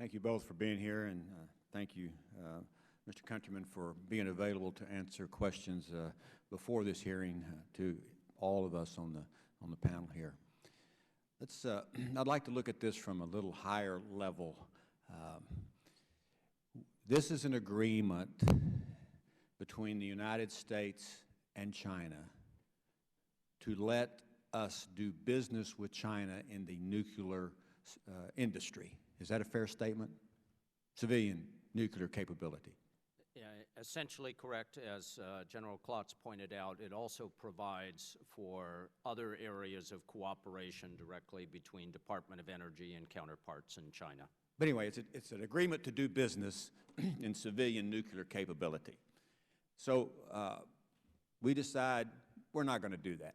Thank you both for being here, and thank you, Mr. Countryman, for being available to answer questions before this hearing to all of us on the panel here. I'd like to look at this from a little higher level. This is an agreement between the United States and China to let us do business with China in the nuclear industry. Is that a fair statement? Civilian nuclear capability. Yeah, essentially correct. As General Klotz pointed out, it also provides for other areas of cooperation directly between Department of Energy and counterparts in China. But anyway, it's an agreement to do business in civilian nuclear capability. So we decide we're not going to do that.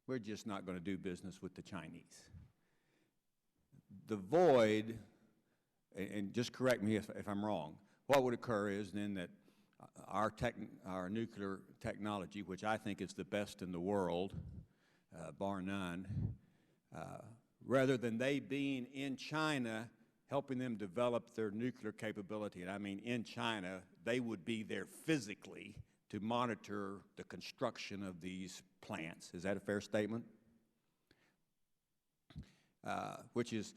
We're just not going to do business with the Chinese. The void, and just correct me if I'm wrong, what would occur is then that our nuclear technology, which I think is the best in the world, bar none, rather than they being in China, helping them develop their nuclear capability, and I mean in China, they would be there physically to monitor the construction of these plants. Is that a fair statement? Which is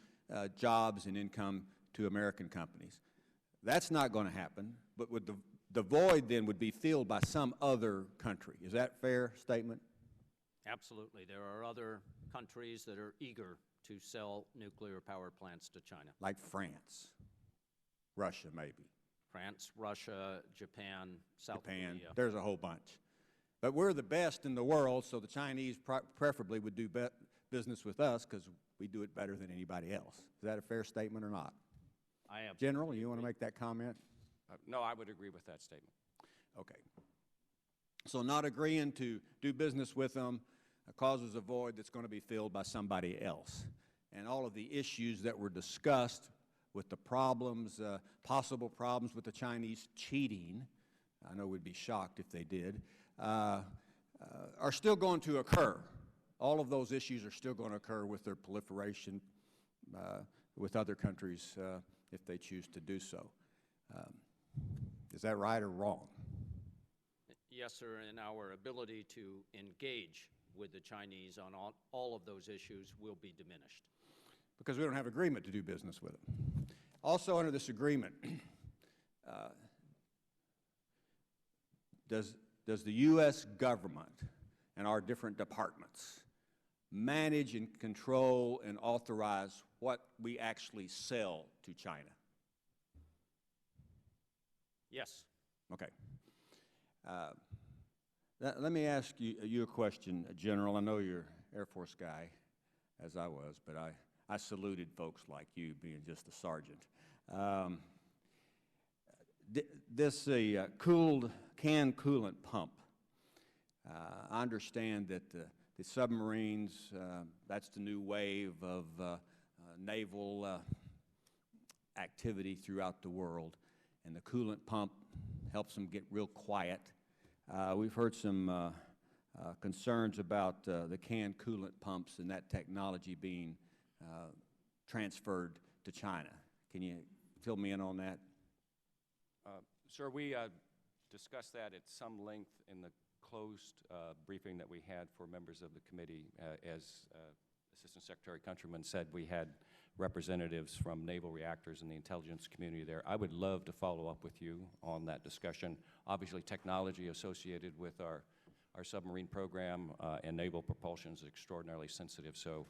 jobs and income to American companies. That's not going to happen, but with the void then would be filled by some other country. Is that a fair statement? Absolutely. There are other countries that are eager to sell nuclear power plants to China. Like France, Russia maybe. France, Russia, Japan, South Korea. There's a whole bunch. But we're the best in the world, so the Chinese preferably would do business with us because we do it better than anybody else. Is that a fair statement or not? General, you want to make that comment? No, I would agree with that statement. Okay. So not agreeing to do business with them causes a void that's going to be filled by somebody else. And all of the issues that were discussed with the problems, possible problems with the Chinese cheating, I know we'd be shocked if they did, are still going to occur. All of those issues are still going to occur with their proliferation with other countries if they choose to do so. Is that right or wrong? Yes, sir, and our ability to engage with the Chinese on all of those issues will be diminished. Because we don't have agreement to do business with them. Also under this agreement, does the U.S. government and our different departments manage and control and authorize what we actually sell to China? Yes. Okay. Let me ask you a question, General. I know you're Air Force guy, as I was, but I saluted folks like you being just a sergeant. This canned coolant pump, I understand that the submarines, that's the new wave of naval activity throughout the world, and the coolant pump helps them get real quiet. We've heard some concerns about the canned coolant pumps and that technology being transferred to China. Can you fill me in on that? Sir, we discussed that at some length in the closed briefing that we had for members of the committee. As Assistant Secretary Countryman said, we had representatives from naval reactors and the intelligence community there. I would love to follow up with you on that discussion. Obviously, technology associated with our submarine program and naval propulsion is extraordinarily sensitive, so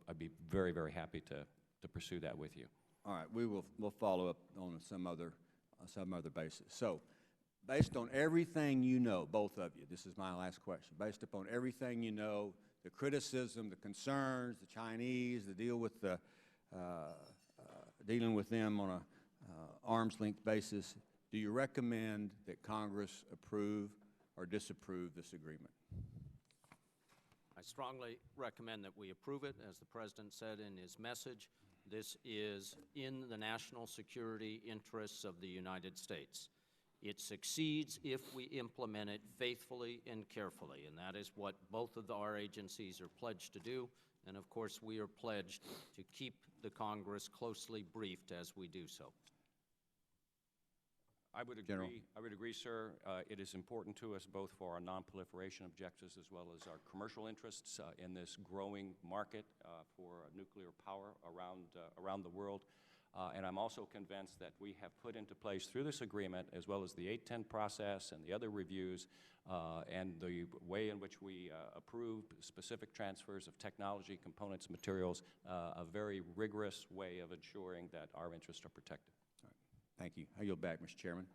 I'd be very, very happy to pursue that with you. All right, we'll follow up on some other basis. So, based on everything you know, both of you, this is my last question. Based upon everything you know, the criticism, the concerns, the Chinese, the deal with the dealing with them on a arm's length basis, do you recommend that Congress approve or disapprove this agreement? I strongly recommend that we approve it. As the President said in his message, this is in the national security interests of the United States. It succeeds if we implement it faithfully and carefully, and that is what both of our agencies are pledged to do, And of course, we are pledged to keep the Congress closely briefed as we do so. I would agree. General. I would agree, sir. It is important to us both for our non-proliferation objectives as well as our commercial interests in this growing market for nuclear power around the world. And I'm also convinced that we have put into place through this agreement, as well as the 810 process and the other reviews, and the way in which we approve specific transfers of technology, components, materials, a very rigorous way of ensuring that our interests are protected. Thank you. I yield back, Mr. Chairman.